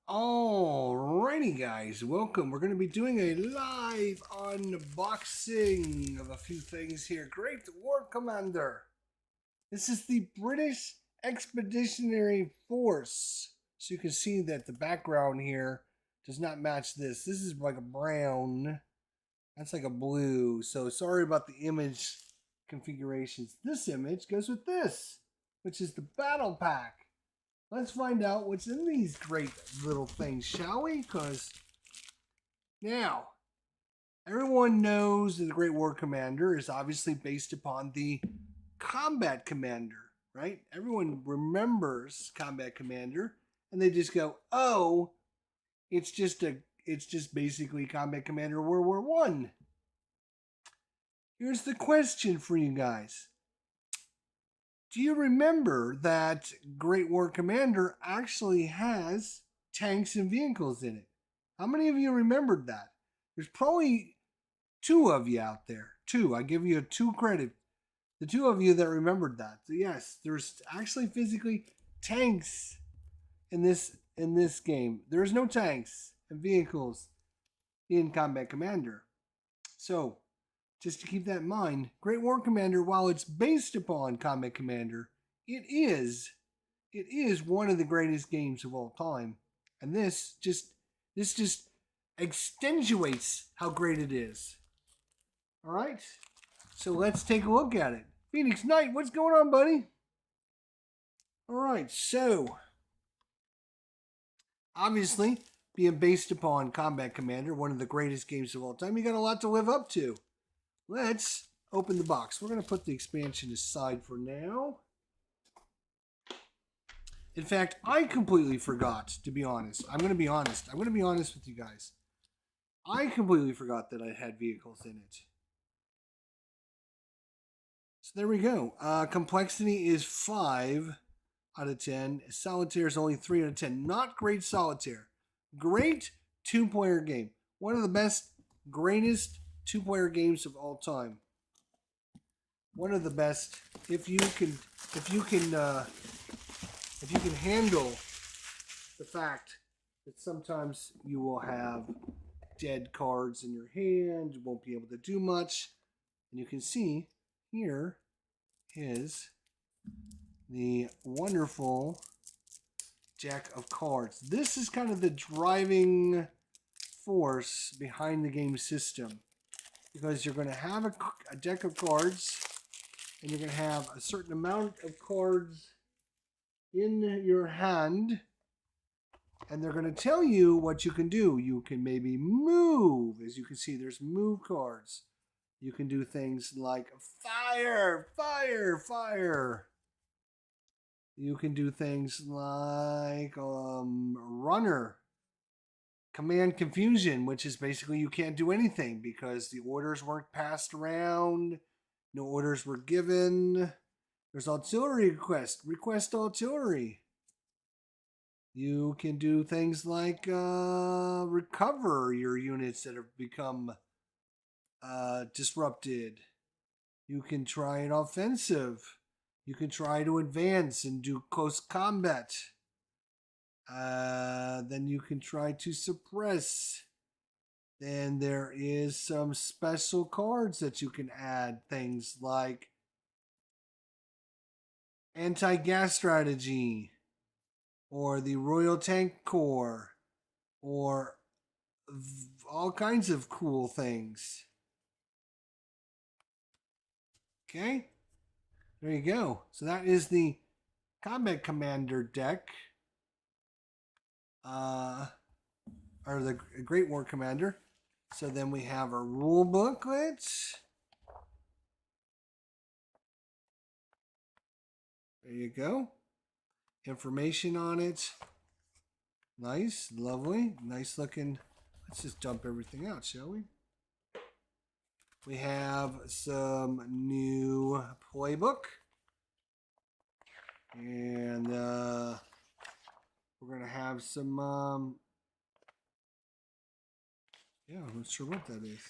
Alrighty guys, welcome. We're going to be doing a live unboxing of a few things here. Great War Commander. This is the British Expeditionary Force. So you can see that the background here does not match this. This is like a brown. That's like a blue. So sorry about the image configurations. This image goes with this, which is the Battle Pack. Let's find out what's in these great little things, shall we? Because now, everyone knows that the Great War Commander is obviously based upon the Combat Commander, right? Everyone remembers Combat Commander, and they just go, "Oh, it's just basically Combat Commander World War One." Here's the question for you guys. Do you remember that Great War Commander actually has tanks and vehicles in it? How many of you remembered that? There's probably two of you out there. Two. I give you two credit. The two of you that remembered that. So yes, there's actually physically tanks in this game. There's no tanks and vehicles in Combat Commander. So just to keep that in mind, Great War Commander, while it's based upon Combat Commander, it is one of the greatest games of all time. And this just extenuates how great it is. All right, so let's take a look at it. Phoenix Knight, what's going on, buddy? All right, so obviously being based upon Combat Commander, one of the greatest games of all time, you got a lot to live up to. Let's open the box. We're going to put the expansion aside for now. In fact, I completely forgot, to be honest. I'm going to be honest. I'm going to be honest with you guys. I completely forgot that I had vehicles in it. So there we go. Complexity is 5 out of 10. Solitaire is only 3 out of 10. Not great solitaire. Great two-player game. One of the best, greatest two-player games of all time. One of the best. If you can handle the fact that sometimes you will have dead cards in your hand, you won't be able to do much. And you can see here is the wonderful deck of cards. This is kind of the driving force behind the game system. Because you're going to have a deck of cards, and you're going to have a certain amount of cards in your hand, and they're going to tell you what you can do. You can maybe move. As you can see, there's move cards. You can do things like fire, fire, fire. You can do things like runner. Command confusion, which is basically you can't do anything because the orders weren't passed around, no orders were given. There's auxiliary request artillery. You can do things like recover your units that have become disrupted. You can try an offensive. You can try to advance and do close combat. Then you can try to suppress. Then there is some special cards that you can add. Things like anti-gas strategy, or the Royal Tank Corps, or all kinds of cool things. Okay, there you go. So that is the Combat Commander deck. Or the Great War Commander. So then we have a rule booklet. There you go. Information on it. Nice, lovely, nice looking. Let's just dump everything out, shall we? We have some new playbook. And we're going to have some yeah, I'm not sure what that is.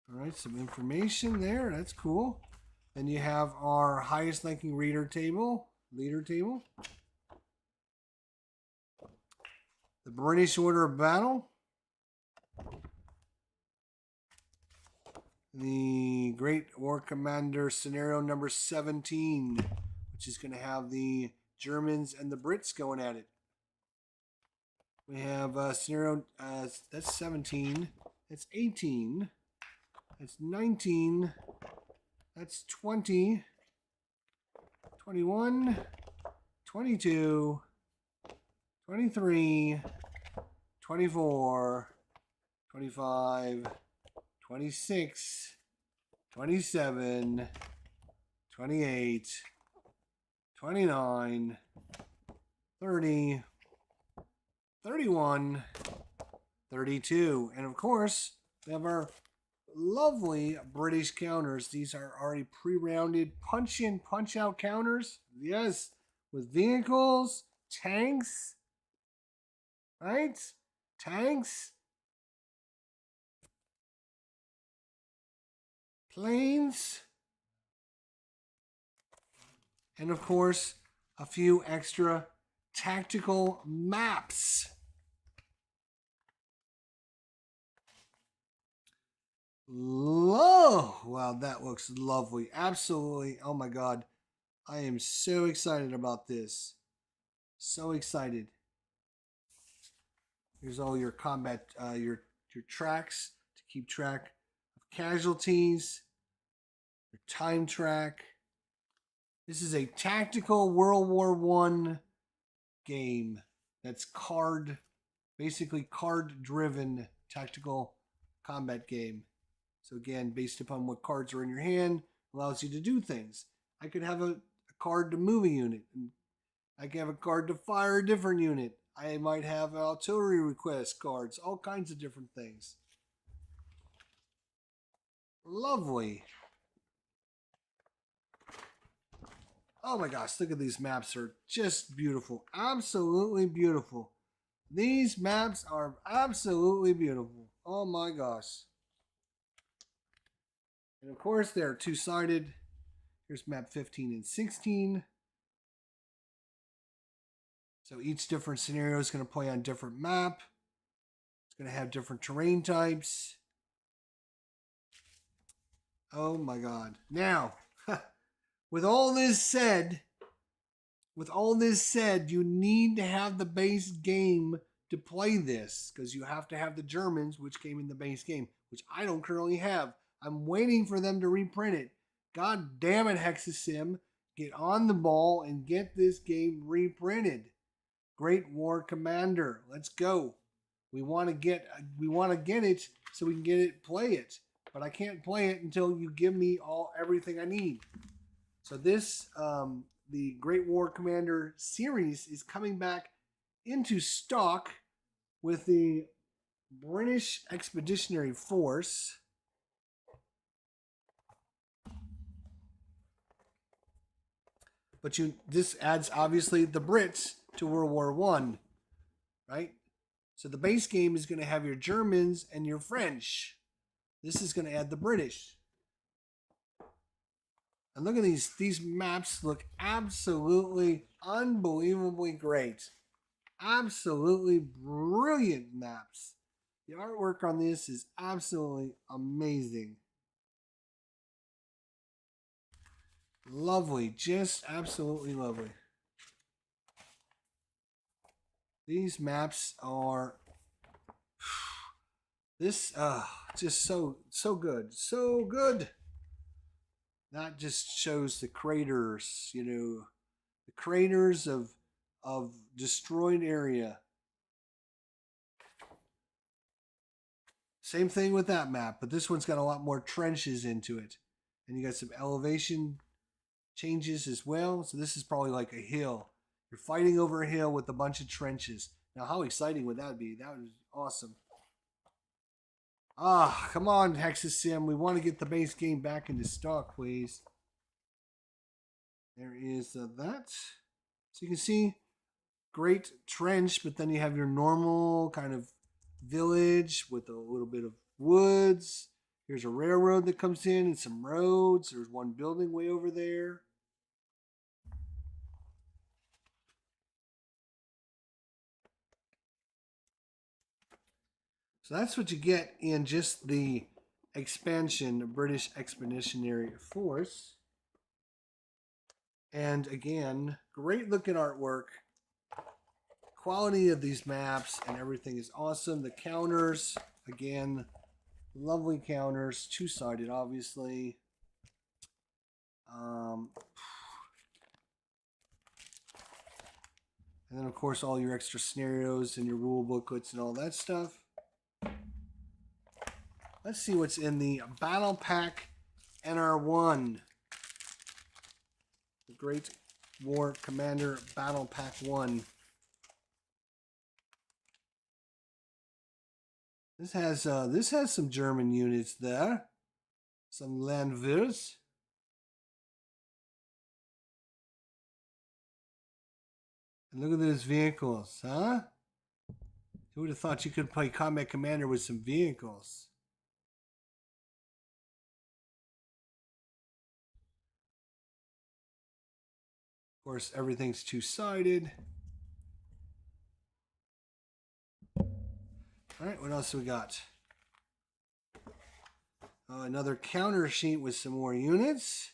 All right, some information there. That's cool. Then you have our highest ranking leader table. The British Order of Battle. The Great War Commander scenario number 17, which is going to have the Germans and the Brits going at it. We have scenario, that's 17, that's 18, that's 19, that's 20, 21, 22, 23, 24, 25, 26, 27, 28, 29, 30, 31, 32. And of course, we have our lovely British counters. These are already pre-rounded punch-in, punch-out counters. Yes, with vehicles, tanks, right? Tanks, planes, and of course, a few extra tactical maps. Wow, that looks lovely. Absolutely. Oh my God. I am so excited about this. So excited. Here's all your combat, your tracks to keep track of casualties. Your time track. This is a tactical World War I game that's basically card-driven tactical combat game. So again, based upon what cards are in your hand, allows you to do things. I could have a card to move a unit. I could have a card to fire a different unit. I might have artillery request cards, all kinds of different things. Lovely. Oh my gosh, look at these maps. They're just beautiful. Absolutely beautiful. These maps are absolutely beautiful. Oh my gosh. And of course, they're two-sided. Here's map 15 and 16. So each different scenario is going to play on different map. It's going to have different terrain types. Oh my God. Now, with all this said, you need to have the base game to play this, because you have to have the Germans, which came in the base game, which I don't currently have. I'm waiting for them to reprint it. God damn it, Hexasim. Get on the ball and get this game reprinted. Great War Commander. Let's go. We want to get it so we can play it. But I can't play it until you give me everything I need. So this the Great War Commander series is coming back into stock with the British Expeditionary Force. But this adds obviously the Brits to World War I, right? So the base game is going to have your Germans and your French. This is going to add the British. And look at these maps look absolutely unbelievably great. Absolutely brilliant maps. The artwork on this is absolutely amazing. Lovely, just absolutely lovely. These maps are just so good, so good. That just shows the craters, the craters of destroyed area. Same thing with that map, but this one's got a lot more trenches into it, and you got some elevation changes as well. So this is probably like a hill. You're fighting over a hill with a bunch of trenches. Now, how exciting would that be? That was awesome. Come on, Hexasim. We want to get the base game back into stock, please. There is that. So you can see, great trench, but then you have your normal kind of village with a little bit of woods. Here's a railroad that comes in and some roads. There's one building way over there. So that's what you get in just the expansion British Expeditionary Force. And again, great looking artwork. Quality of these maps and everything is awesome. The counters, again, lovely counters. Two-sided, obviously. And then, of course, all your extra scenarios and your rule booklets and all that stuff. Let's see what's in the Battle Pack NR1. The Great War Commander Battle Pack 1. This has some German units there. Some Landwehrs. And look at those vehicles, huh? Who would have thought you could play Combat Commander with some vehicles? Of course, everything's two-sided. Alright, what else do we got? Another counter sheet with some more units.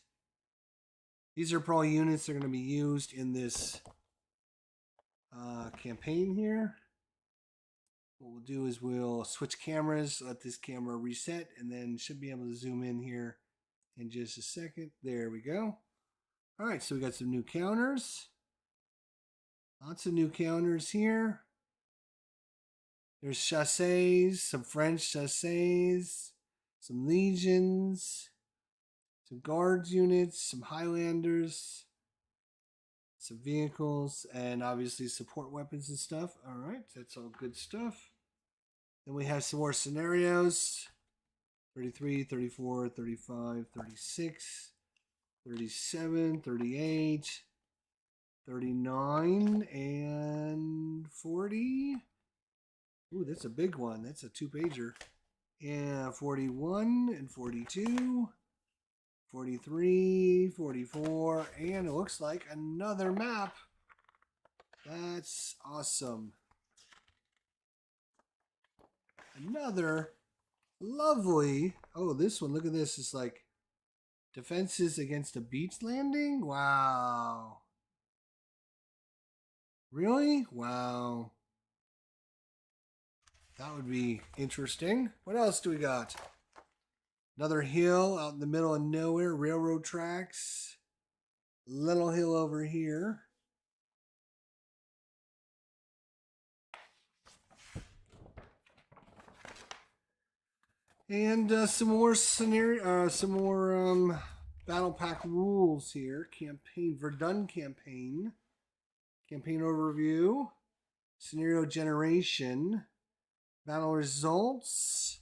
These are probably units that are going to be used in this campaign here. What we'll do is we'll switch cameras, let this camera reset, and then should be able to zoom in here in just a second. There we go. Alright, so we got some new counters. Lots of new counters here. There's chassis, some French chassis, some legions, some guards units, some Highlanders, some vehicles, and obviously support weapons and stuff. Alright, that's all good stuff. Then we have some more scenarios. 33, 34, 35, 36, 37, 38, 39, and 40. Ooh, that's a big one. That's a two-pager. Yeah, 41 and 42, 43, 44, and it looks like another map. That's awesome. Another lovely. Oh, this one. Look at this. It's like defenses against a beach landing. Wow. Really? Wow. That would be interesting. What else do we got? Another hill out in the middle of nowhere. Railroad tracks. Little hill over here. And some more scenario, battle pack rules here. Campaign Verdun campaign. Campaign overview. Scenario generation. Battle results.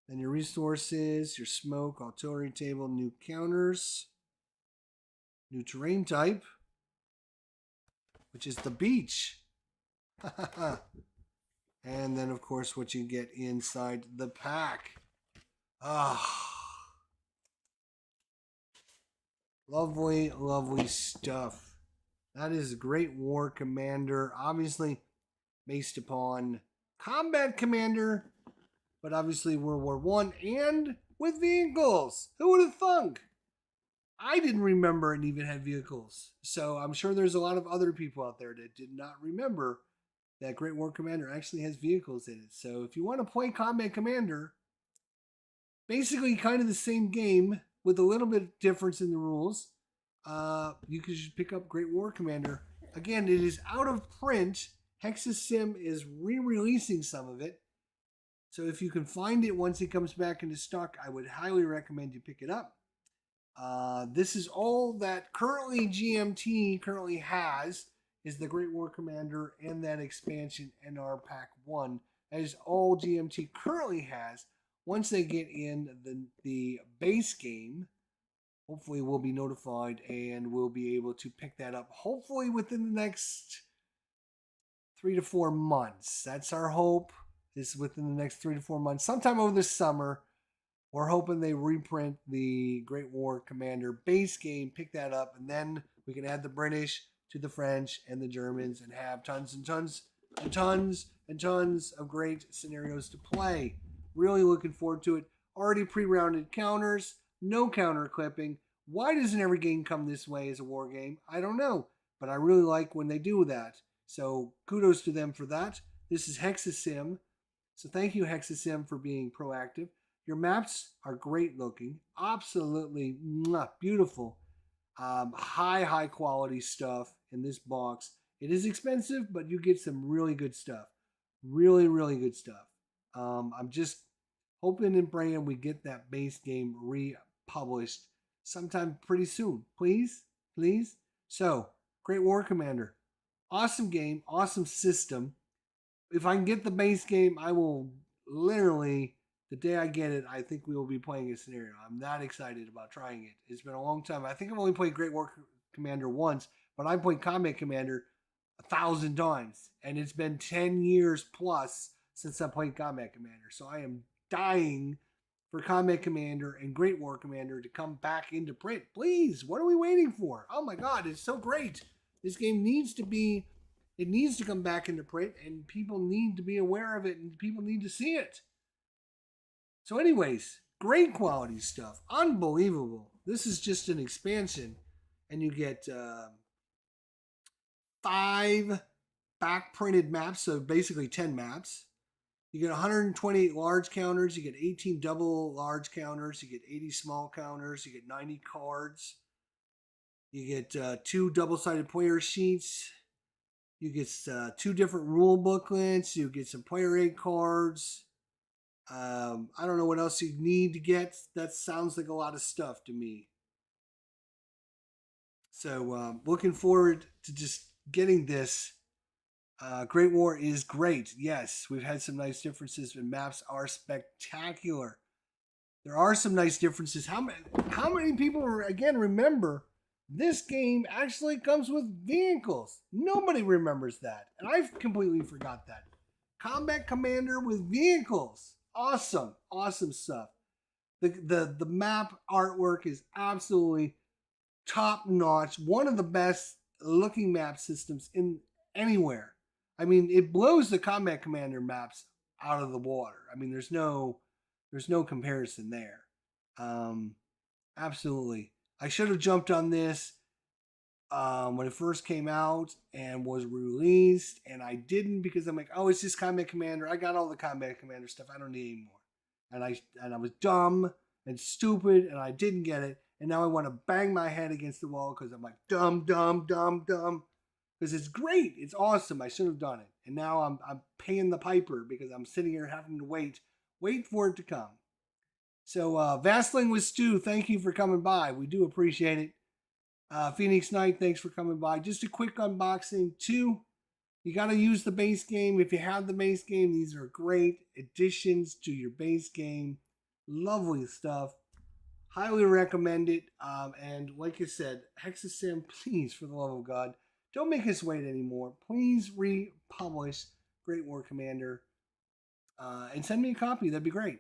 Then your resources, your smoke, artillery table, new counters. New terrain type, which is the beach. And then, of course, what you get inside the pack. Lovely, lovely stuff. That is Great War Commander, obviously based upon Combat Commander, but obviously World War I and with vehicles. Who would have thunk? I didn't remember it even had vehicles. So I'm sure there's a lot of other people out there that did not remember that Great War Commander actually has vehicles in it. So if you want to play Combat Commander, basically kind of the same game with a little bit of difference in the rules, you can just pick up Great War Commander. Again, it is out of print. Hexasim is re-releasing some of it. So if you can find it once it comes back into stock, I would highly recommend you pick it up. This is all that currently GMT currently has is the Great War Commander and that expansion NR Pack 1. That is all GMT currently has. Once they get in the base game, hopefully we'll be notified and we'll be able to pick that up hopefully within the next 3 to 4 months. That's our hope, is within the next 3 to 4 months. Sometime over the summer, we're hoping they reprint the Great War Commander base game, pick that up, and then we can add the British to the French and the Germans and have tons and tons and tons of great scenarios to play. Really looking forward to it. Already pre-rounded counters, no counter clipping. Why doesn't every game come this way as a war game? I don't know, but I really like when they do that. So kudos to them for that. This is Hexasim. So thank you, Hexasim, for being proactive. Your maps are great looking, absolutely beautiful. High quality stuff in this box. It is expensive, but you get some really good stuff. Really good stuff. I'm just hoping and praying we get that base game republished sometime pretty soon. Please, please. So, Great War Commander. Awesome game, awesome system. If I can get the base game, I will literally, the day I get it, I think we will be playing a scenario. I'm that excited about trying it. It's been a long time. I think I've only played Great War Commander once, but I played Combat Commander 1,000 times. And it's been 10 years plus since I played Combat Commander. So I am dying for Combat Commander and Great War Commander to come back into print. Please, what are we waiting for? Oh my God, it's so great. This game needs to come back into print, and people need to be aware of it, and people need to see it. So anyways, great quality stuff. Unbelievable. This is just an expansion, and you get 5 back printed maps, so basically 10 maps. You get 128 large counters, you get 18 double large counters, you get 80 small counters, you get 90 cards, you get 2 double-sided player sheets, you get 2 different rule booklets, you get some player aid cards. I don't know what else you need to get. That sounds like a lot of stuff to me. So looking forward to just getting this. Great War is great. Yes, we've had some nice differences, and maps are spectacular. There are some nice differences. How many people again remember this game actually comes with vehicles? Nobody remembers that, and I've completely forgot that. Combat Commander with vehicles. Awesome stuff. The map artwork is absolutely top notch. One of the best looking map systems in anywhere. I mean, it blows the Combat Commander maps out of the water. I mean, there's no comparison there. Absolutely. I should have jumped on this when it first came out and was released, and I didn't because I'm like, oh, it's just Combat Commander. I got all the Combat Commander stuff. I don't need anymore. And I was dumb and stupid, and I didn't get it. And now I want to bang my head against the wall because I'm like, dumb. Because it's great. It's awesome. I should have done it. And now I'm paying the piper because I'm sitting here having to wait for it to come. So Vaseline with Stu, thank you for coming by. We do appreciate it. Phoenix Knight, thanks for coming by. Just a quick unboxing too. You got to use the base game. If you have the base game, these are great additions to your base game. Lovely stuff. Highly recommend it. And like I said, Hexasim, please, for the love of God, don't make us wait anymore. Please republish Great War Commander and send me a copy. That'd be great.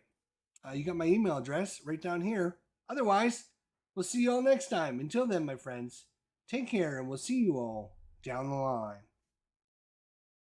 You got my email address right down here. Otherwise, we'll see you all next time. Until then, my friends, take care, and we'll see you all down the line.